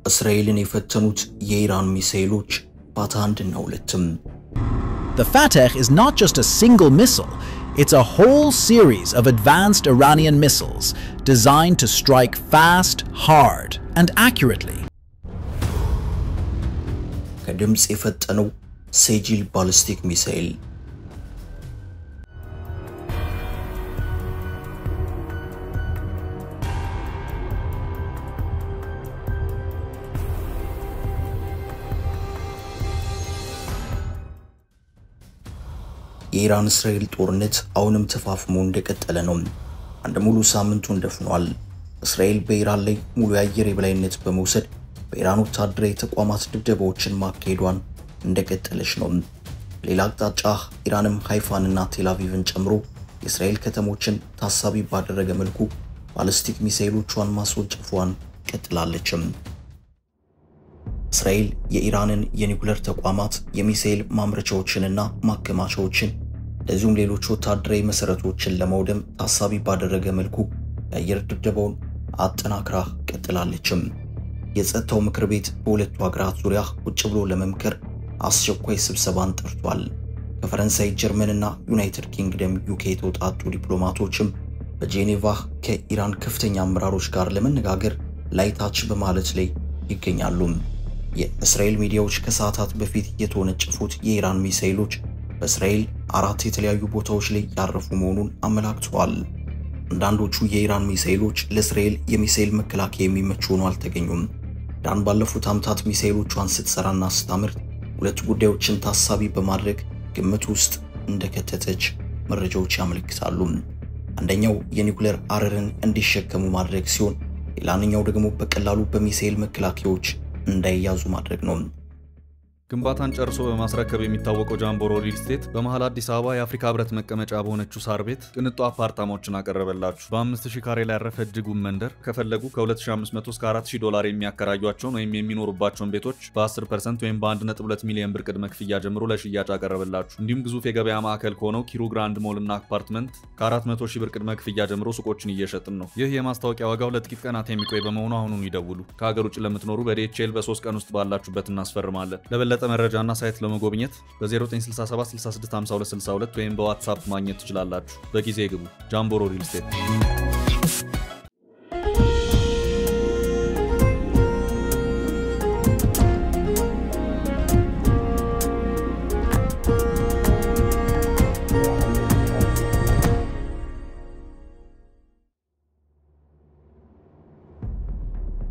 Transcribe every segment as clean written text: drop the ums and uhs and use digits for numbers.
እስራኤልን የፈተኑት የኢራን ሚሳኤሎች ባታንድና ሁለትም The Fateh is not just a single missile, it's a whole series of advanced Iranian missiles designed to strike fast, hard, and accurately. ከድምጽ የፈጠነው ሴጂል ባሊስቲክ ሚሳኤል የኢራን እስራኤል ጦርነት አሁንም ተፋፍሞ እንደቀጠለ ነው። አንድ ሙሉ ሳምንቱን ደፍኗል። እስራኤል በኢራን ላይ ሙሉ የአየር የበላይነት በመውሰድ በኢራን ወታደራዊ ተቋማት ድብደባዎችን ማካሄዷን እንደቀጠለች ነው። ሌላ አቅጣጫ ኢራንም ሃይፋንና ቴልአቪቭን ጨምሮ የእስራኤል ከተሞችን ታሳቢ ባደረገ መልኩ ባሊስቲክ ሚሳኤሎቿን ማስወንጨፏን ቀጥላለች። እስራኤል የኢራንን የኒውክሌር ተቋማት የሚሳኤል ማምረቻዎችንና ማከማቻዎችን ለዚሁም ሌሎች ወታደራዊ መሰረቶችን ለማውደም ታሳቢ ባደረገ መልኩ የአየር ድብደባውን አጠናክራ ቀጥላለች። የጸጥታው ምክር ቤት በሁለቱ ሀገራት ዙሪያ ቁጭ ብሎ ለመምከር አስቸኳይ ስብሰባን ጠርቷል። ከፈረንሳይ፣ ጀርመንና ዩናይትድ ኪንግደም ዩኬ የተውጣጡ ዲፕሎማቶችም በጄኔቫ ከኢራን ከፍተኛ አመራሮች ጋር ለመነጋገር ላይታች በማለት ላይ ይገኛሉ። የእስራኤል ሚዲያዎች ከሰዓታት በፊት የተወነጨፉት የኢራን ሚሳኤሎች በእስራኤል 4 የተለያዩ ቦታዎች ላይ ያረፉ መሆኑን አመላክተዋል። አንዳንዶቹ የኢራን ሚሳኤሎች ለእስራኤል የሚሳኤል መከላከያ የሚመቹ ሆነው አልተገኙም። ኢራን ባለፉት ዓመታት ሚሳኤሎቿን ስትሰራና ስታመርት ሁለት ጉዳዮችን ታሳቢ በማድረግ ግምት ውስጥ እንደከተተች መረጃዎች ያመለክታሉ። አንደኛው የኒውክሌር አረርን እንዲሸከሙ ማድረግ ሲሆን ሌላኛው ደግሞ በቀላሉ በሚሳኤል መከላከያዎች እንዳይያዙ ማድረግ ነው። ግንባታን ጨርሶ በማስረከብ የሚታወቀው ጃምቦሮ ሪል ስቴት በመሃል አዲስ አበባ የአፍሪካ ህብረት መቀመጫ በሆነችው ሳር ቤት ቅንጡ አፓርታማዎችን አቀረበላችሁ። በ5000 ካሬ ላይ ያረፈ እጅጉን መንደር ከፈለጉ ከ2500 እስከ $4000 የሚያከራዩአቸውን ወይም የሚኖሩባቸውን ቤቶች በ10% ወይም በ1.2 ሚሊዮን ብር ቅድመ ክፍያ ጀምሮ ለሽያጭ አቀረበላችሁ። እንዲሁም ግዙፍ የገበያ ማዕከል ከሆነው ኪሩ ግራንድ ሞል እና አፓርትመንት ከ400,000 ብር ቅድመ ክፍያ ጀምሮ ሱቆችን እየሸጥን ነው። ይህ የማስታወቂያ ዋጋው ለጥቂት ቀናት የሚቆይ በመሆኑ አሁኑን ይደውሉ። ከሀገር ውጭ ለምትኖሩ በዲኤችኤል በ3 ቀን ውስጥ ባላችሁበት እናስፈርማለን። ለበለጠ መረጃና ሳይት ለመጎብኘት በ0967 66 52 62 ወይም በዋትስአፕ ማግኘት ትችላላችሁ። በጊዜ ግቡ። ጃምቦሮ ሪል ስቴት።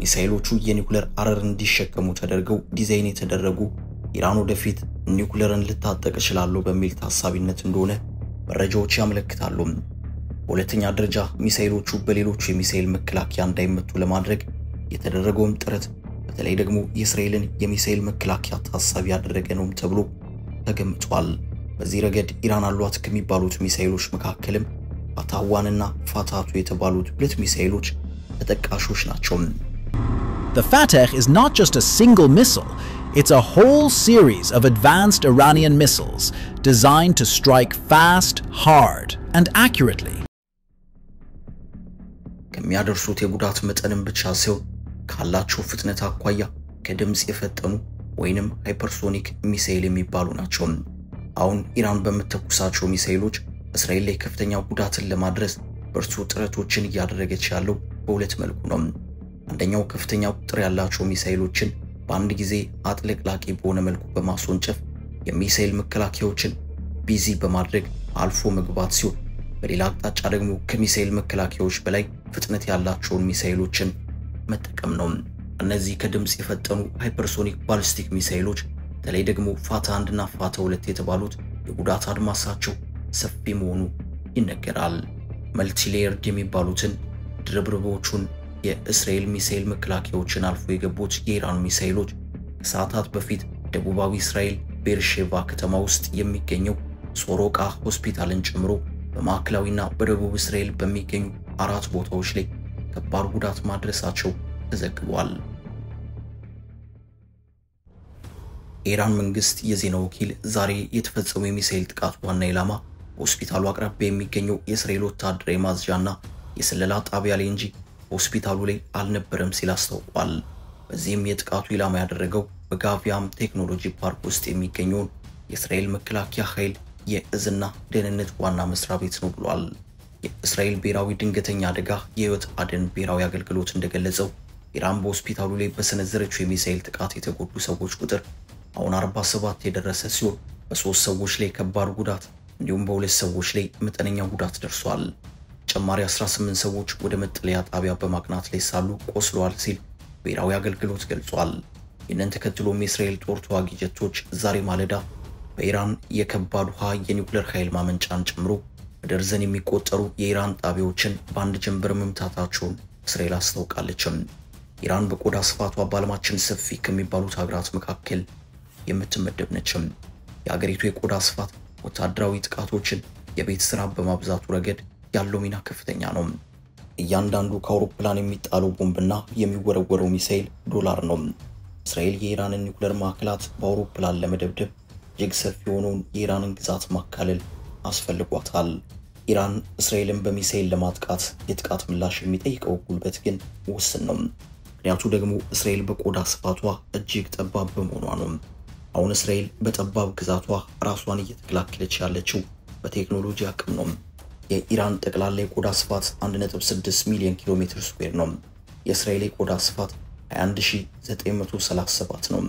ሚሳኤሎቹ የኒውክሌር አረር እንዲሸከሙ ተደርገው ዲዛይን የተደረጉ ኢራን ወደፊት ኒውክሌርን ልታጠቅ ይችላል በሚል ታሳቢነት እንደሆነ መረጃዎች ያመለክታሉ። በሁለተኛ ደረጃ ሚሳኤሎቹ በሌሎች የሚሳኤል መከላከያ እንዳይመቱ ለማድረግ የተደረገው ጥረት በተለይ ደግሞ የእስራኤልን የሚሳኤል መከላከያ ታሳቢ ያደረገ ነው ተብሎ ተገምቷል። በዚህ ረገድ ኢራን አሏት ከሚባሉት ሚሳኤሎች መካከልም ፋታዋንና ፋታቱ የተባሉት ሁለት ሚሳኤሎች ተጠቃሾች ናቸው። The Fateh is not just a single missile, it's a whole series of advanced Iranian missiles designed to strike fast, hard, and accurately. ከሚያደርሱት የጉዳት መጠንም ብቻ ሲሆን ካላቸው ፍጥነት አኳያ ከድምጽ የፈጠኑ ወይንም ሃይፐርሶኒክ ሚሳኤል የሚባሉ ናቸው። አሁን ኢራን በመተኩሳቸው ሚሳኤሎች እስራኤል ላይ ከፍተኛ ጉዳትን ለማድረስ በርቱ ጥረቶችን እያደረገች ያለው በሁለት መልኩ ነው። አንደኛው ከፍተኛ ቁጥር ያላቸው ሚሳኤሎችን በአንድ ጊዜ አጥለቅላቂ በሆነ መልኩ በማስወንጨፍ የሚሳኤል መከላከያዎችን ቢዚ በማድረግ አልፎ መግባት ሲሆን በሌላ አቅጣጫ ደግሞ ከሚሳኤል መከላከያዎች በላይ ፍጥነት ያላቸውን ሚሳኤሎችን መጠቀም ነው። እነዚህ ከድምጽ የፈጠኑ ሃይፐርሶኒክ ባሊስቲክ ሚሳኤሎች በተለይ ደግሞ ፋታ 1 እና ፋታ 2 የተባሉት የጉዳት አድማሳቸው ሰፊ መሆኑ ይነገራል። መልቲሌየርድ የሚባሉትን ድርብርቦቹን የእስራኤል ሚሳኤል መከላከያዎችን አልፎ የገቡት የኢራን ሚሳኤሎች ከሰዓታት በፊት ደቡባዊ እስራኤል ቤርሼቫ ከተማ ውስጥ የሚገኘው ሶሮቃ ሆስፒታልን ጨምሮ በማዕከላዊና በደቡብ እስራኤል በሚገኙ 4 ቦታዎች ላይ ከባድ ጉዳት ማድረሳቸው ተዘግቧል። ኢራን መንግስት የዜና ወኪል ዛሬ የተፈጸመው የሚሳኤል ጥቃት ዋና ኢላማ ሆስፒታሉ አቅራቢያ የሚገኘው የእስራኤል ወታደራዊ ማዝዣና የስለላ ጣቢያ ላይ እንጂ ሆስፒታሉ ላይ አልነበረም ሲል አስታውቋል። በዚህም የጥቃቱ ኢላማ ያደረገው በጋቪያም ቴክኖሎጂ ፓርክ ውስጥ የሚገኘውን የእስራኤል መከላከያ ኃይል የእዝና ደህንነት ዋና መስሪያ ቤት ነው ብሏል። የእስራኤል ብሔራዊ ድንገተኛ አደጋ የህይወት አድን ብሔራዊ አገልግሎት እንደገለጸው ኢራን በሆስፒታሉ ላይ በሰነዘረችው የሚሳኤል ጥቃት የተጎዱ ሰዎች ቁጥር አሁን 47 የደረሰ ሲሆን በ3 ሰዎች ላይ ከባድ ጉዳት እንዲሁም በ2 ሰዎች ላይ መጠነኛ ጉዳት ደርሷል። ተጨማሪ 18 ሰዎች ወደ መጠለያ ጣቢያ በማቅናት ላይ ሳሉ ቆስለዋል ሲል ብሔራዊ አገልግሎት ገልጿል። ይህንን ተከትሎም የእስራኤል ጦር ተዋጊ ጀቶች ዛሬ ማለዳ በኢራን የከባድ ውሃ የኒውክሌር ኃይል ማመንጫን ጨምሮ በደርዘን የሚቆጠሩ የኢራን ጣቢያዎችን በአንድ ጀንበር መምታታቸውን እስራኤል አስታውቃለች። ኢራን በቆዳ ስፋቷ በዓለማችን ሰፊ ከሚባሉት ሀገራት መካከል የምትመደብ ነች። የሀገሪቱ የቆዳ ስፋት ወታደራዊ ጥቃቶችን የቤት ስራ በማብዛቱ ረገድ ያለው ሚና ከፍተኛ ነው። እያንዳንዱ ከአውሮፕላን የሚጣለው ቦምብና የሚወረወረው ሚሳኤል ዶላር ነው። እስራኤል የኢራንን ኒውክሌር ማዕከላት በአውሮፕላን ለመደብደብ እጅግ ሰፊ የሆነውን የኢራንን ግዛት ማካለል አስፈልጓታል። ኢራን እስራኤልን በሚሳኤል ለማጥቃት የጥቃት ምላሽ የሚጠይቀው ጉልበት ግን ውስን ነው። ምክንያቱ ደግሞ እስራኤል በቆዳ ስፋቷ እጅግ ጠባብ በመሆኗ ነው። አሁን እስራኤል በጠባብ ግዛቷ ራሷን እየተከላከለች ያለችው በቴክኖሎጂ አቅም ነው። የኢራን ጠቅላላ የቆዳ ስፋት 1.6 ሚሊዮን ኪሎ ሜትር ስኩዌር ነው። የእስራኤል የቆዳ ስፋት 21937 ነው።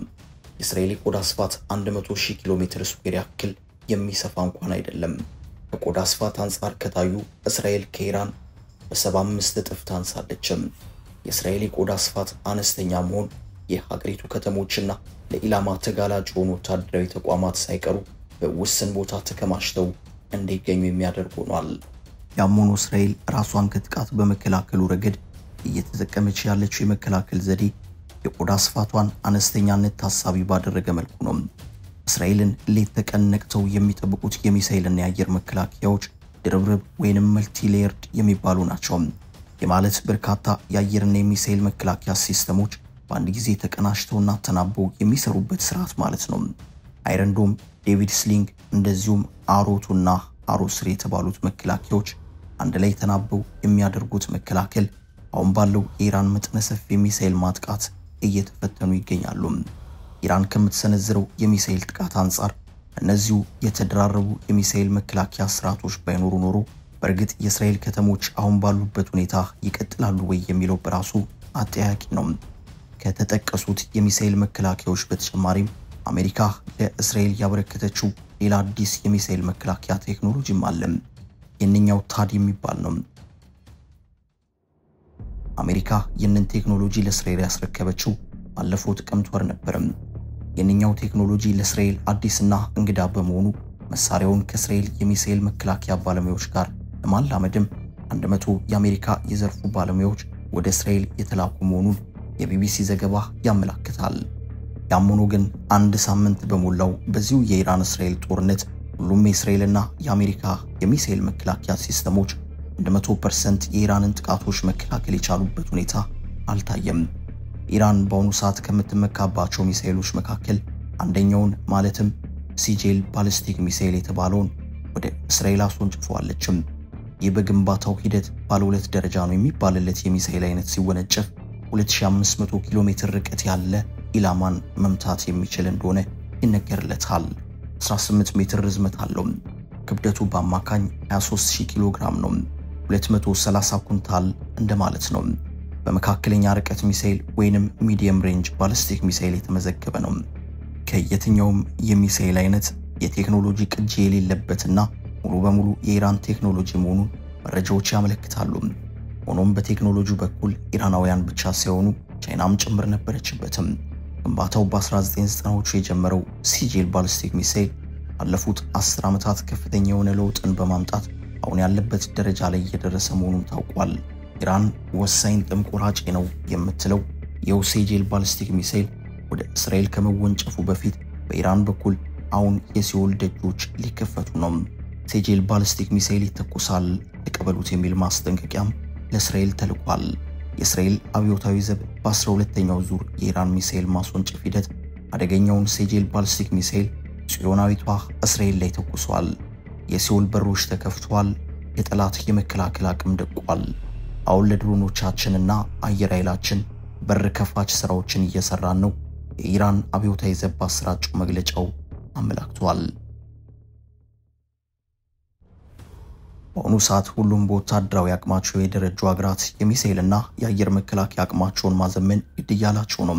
የእስራኤል የቆዳ ስፋት 100,000 ኪሎ ሜትር ስኩዌር ያክል የሚሰፋ እንኳን አይደለም። በቆዳ ስፋት አንፃር ከታዩ እስራኤል ከኢራን በ75 እጥፍ ታንሳለች። የእስራኤል የቆዳ ስፋት አነስተኛ መሆን የሀገሪቱ ከተሞችና ለኢላማ ተጋላጭ የሆኑ ወታደራዊ ተቋማት ሳይቀሩ በውስን ቦታ ተከማችተው እንዲገኙ የሚያደርግ ሆኗል። ያም ሆኖ እስራኤል ራሷን ከጥቃት በመከላከሉ ረገድ እየተጠቀመች ያለችው የመከላከል ዘዴ የቆዳ ስፋቷን አነስተኛነት ታሳቢ ባደረገ መልኩ ነው። እስራኤልን ሌት ተቀን ነቅተው የሚጠብቁት የሚሳኤልና የአየር መከላከያዎች ድርብርብ ወይንም መልቲ ሌየርድ የሚባሉ ናቸው። የማለት በርካታ የአየርና የሚሳኤል መከላከያ ሲስተሞች በአንድ ጊዜ ተቀናጅተውና ተናበው የሚሰሩበት ስርዓት ማለት ነው። አይረን ዶም፣ ዴቪድ ስሊንግ እንደዚሁም አሮቱና አሮስሪ የተባሉት መከላከያዎች አንድ ላይ ተናበው የሚያደርጉት መከላከል አሁን ባለው የኢራን መጠነ ሰፊ የሚሳኤል ማጥቃት እየተፈተኑ ይገኛሉ። ኢራን ከምትሰነዝረው የሚሳኤል ጥቃት አንፃር እነዚሁ የተደራረቡ የሚሳኤል መከላከያ ስርዓቶች ባይኖሩ ኖሮ በእርግጥ የእስራኤል ከተሞች አሁን ባሉበት ሁኔታ ይቀጥላሉ ወይ የሚለው በራሱ አጠያቂ ነው። ከተጠቀሱት የሚሳኤል መከላከያዎች በተጨማሪም አሜሪካ ለእስራኤል ያበረከተችው ሌላ አዲስ የሚሳኤል መከላከያ ቴክኖሎጂም አለ። የነኛው ታድ የሚባል ነው። አሜሪካ ይህንን ቴክኖሎጂ ለእስራኤል ያስረከበችው ባለፈው ጥቅምት ወር ነበር። የነኛው ቴክኖሎጂ ለእስራኤል አዲስና እንግዳ በመሆኑ መሳሪያውን ከእስራኤል የሚሳኤል መከላከያ ባለሙያዎች ጋር ለማላመድም 100 የአሜሪካ የዘርፉ ባለሙያዎች ወደ እስራኤል የተላኩ መሆኑን የቢቢሲ ዘገባ ያመለክታል። ያም ሆኖ ግን አንድ ሳምንት በሞላው በዚሁ የኢራን እስራኤል ጦርነት ሁሉም የእስራኤልና የአሜሪካ የሚሳኤል መከላከያ ሲስተሞች 100% የኢራንን ጥቃቶች መከላከል የቻሉበት ሁኔታ አልታየም። ኢራን በአሁኑ ሰዓት ከምትመካባቸው ሚሳኤሎች መካከል አንደኛውን ማለትም ሲጄል ባሊስቲክ ሚሳኤል የተባለውን ወደ እስራኤል አስወንጭፈዋለች። ይህ በግንባታው ሂደት ባለ 2 ደረጃ ነው የሚባልለት የሚሳኤል አይነት ሲወነጨፍ 2500 ኪሎ ሜትር ርቀት ያለ ኢላማን መምታት የሚችል እንደሆነ ይነገርለታል። 18 ሜትር ርዝመት አለው። ክብደቱ በአማካኝ 23000 ኪሎ ግራም ነው። 230 ኩንታል እንደማለት ነው። በመካከለኛ ርቀት ሚሳኤል ወይንም ሚዲየም ሬንጅ ባሊስቲክ ሚሳኤል የተመዘገበ ነው። ከየትኛውም የሚሳኤል አይነት የቴክኖሎጂ ቅጂ የሌለበትና ሙሉ በሙሉ የኢራን ቴክኖሎጂ መሆኑን መረጃዎች ያመለክታሉ። ሆኖም በቴክኖሎጂው በኩል ኢራናውያን ብቻ ሳይሆኑ ቻይናም ጭምር ነበረችበትም። ግንባታው በ1990ዎቹ የጀመረው ሲጄል ባሊስቲክ ሚሳኤል ባለፉት 10 ዓመታት ከፍተኛ የሆነ ለውጥን በማምጣት አሁን ያለበት ደረጃ ላይ እየደረሰ መሆኑን ታውቋል። ኢራን ወሳኝ ጥምቆራጭ ነው የምትለው የሲጄል ባሊስቲክ ሚሳኤል ወደ እስራኤል ከመወንጨፉ በፊት በኢራን በኩል አሁን የሲኦል ደጆች ሊከፈቱ ነው። ሲጄል ባሊስቲክ ሚሳኤል ይተኮሳል ተቀበሉት የሚል ማስጠንቀቂያም ለእስራኤል ተልኳል። የእስራኤል አብዮታዊ ዘብ በ12ኛው ዙር የኢራን ሚሳኤል ማስወንጨፍ ሂደት አደገኛውን ሲጄል ባሊስቲክ ሚሳኤል ጽዮናዊቷ እስራኤል ላይ ተኩሷል። የሲኦል በሮች ተከፍተዋል። የጠላት የመከላከል አቅም ደቋል። አሁን ለድሮኖቻችንና አየር ኃይላችን በር ከፋች ስራዎችን እየሰራን ነው የኢራን አብዮታዊ ዘብ አስራጭው መግለጫው አመላክቷል። በአሁኑ ሰዓት ሁሉም በወታደራዊ አቅማቸው የደረጁ አገራት የሚሳኤልና የአየር መከላከያ አቅማቸውን ማዘመን ግድ እያላቸው ነው።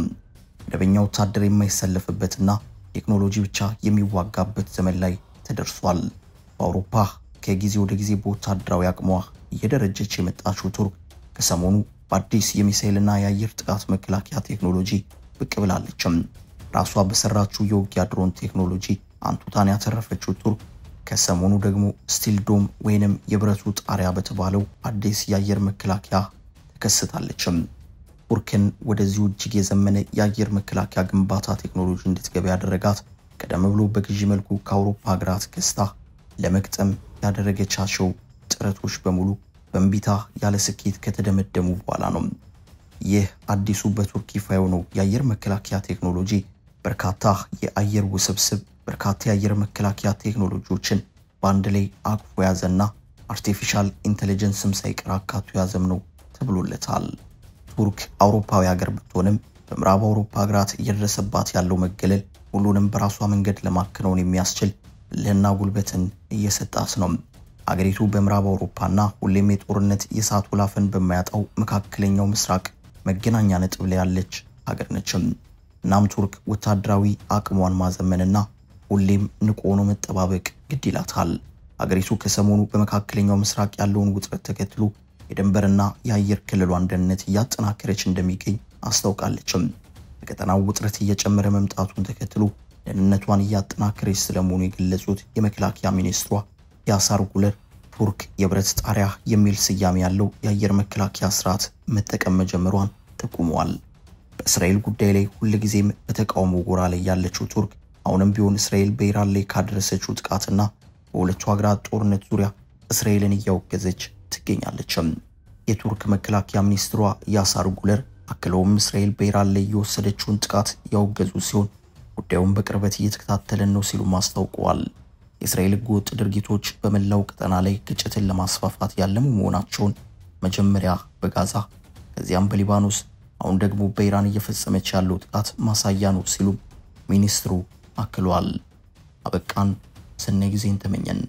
መደበኛ ወታደር የማይሰለፍበትና ቴክኖሎጂ ብቻ የሚዋጋበት ዘመን ላይ ተደርሷል። በአውሮፓ ከጊዜ ወደ ጊዜ በወታደራዊ አቅሟ እየደረጀች የመጣችው ቱርክ ከሰሞኑ በአዲስ የሚሳኤልና የአየር ጥቃት መከላከያ ቴክኖሎጂ ብቅ ብላለች። ራሷ በሰራችው የውጊያ ድሮን ቴክኖሎጂ አንቱታን ያተረፈችው ቱርክ ከሰሞኑ ደግሞ ስቲል ዶም ወይንም የብረቱ ጣሪያ በተባለው አዲስ የአየር መከላከያ ተከስታለች። ቱርክን ወደዚህ እጅግ የዘመነ የአየር መከላከያ ግንባታ ቴክኖሎጂ እንድትገባ ያደረጋት ቀደም ብሎ በግዢ መልኩ ከአውሮፓ ሀገራት ገዝታ ለመቅጠም ያደረገቻቸው ጥረቶች በሙሉ በእንቢታ ያለ ስኬት ከተደመደሙ በኋላ ነው። ይህ አዲሱ በቱርክ ይፋ የሆነው የአየር መከላከያ ቴክኖሎጂ በርካታ የአየር ውስብስብ በርካታ የአየር መከላከያ ቴክኖሎጂዎችን በአንድ ላይ አቅፎ ያዘና አርቲፊሻል ኢንተለጀንስም ሳይቀር አካቶ ያዘም ነው ተብሎለታል። ቱርክ አውሮፓዊ ሀገር ብትሆንም በምዕራብ አውሮፓ ሀገራት እየደረሰባት ያለው መገለል ሁሉንም በራሷ መንገድ ለማከናወን የሚያስችል ለና ጉልበትን እየሰጣት ነው። አገሪቱ በምዕራብ አውሮፓና ሁሌም የጦርነት የሳት ወላፈን በማያጣው መካከለኛው ምስራቅ መገናኛ ነጥብ ላይ ያለች ሀገር ነች። እናም ቱርክ ወታደራዊ አቅሟን ማዘመንና ሁሌም ንቁ ሆኖ መጠባበቅ ግድ ይላታል። አገሪቱ ከሰሞኑ በመካከለኛው ምስራቅ ያለውን ውጥረት ተከትሎ የድንበርና የአየር ክልሏን ደህንነት እያጠናከረች እንደሚገኝ አስታውቃለች። በቀጠናው ውጥረት እየጨመረ መምጣቱን ተከትሎ ደህንነቷን እያጠናከረች ስለመሆኑ የገለጹት የመከላከያ ሚኒስትሯ ያሳር ጉለር ቱርክ የብረት ጣሪያ የሚል ስያሜ ያለው የአየር መከላከያ ስርዓት መጠቀም መጀመሯን ጠቁመዋል። በእስራኤል ጉዳይ ላይ ሁልጊዜም በተቃውሞ ጎራ ላይ ያለችው ቱርክ አሁንም ቢሆን እስራኤል በኢራን ላይ ካደረሰችው ጥቃትና በሁለቱ ሀገራት ጦርነት ዙሪያ እስራኤልን እያወገዘች ትገኛለች። የቱርክ መከላከያ ሚኒስትሯ ያሳር ጉለር አክለውም እስራኤል በኢራን ላይ የወሰደችውን ጥቃት ያወገዙ ሲሆን ጉዳዩን በቅርበት እየተከታተለን ነው ሲሉ አስታውቀዋል። የእስራኤል ህገወጥ ድርጊቶች በመላው ቀጠና ላይ ግጭትን ለማስፋፋት ያለሙ መሆናቸውን መጀመሪያ በጋዛ ከዚያም በሊባኖስ አሁን ደግሞ በኢራን እየፈጸመች ያለው ጥቃት ማሳያ ነው ሲሉ ሚኒስትሩ አክለዋል። አበቃን። ሰናይ ጊዜን ተመኘን።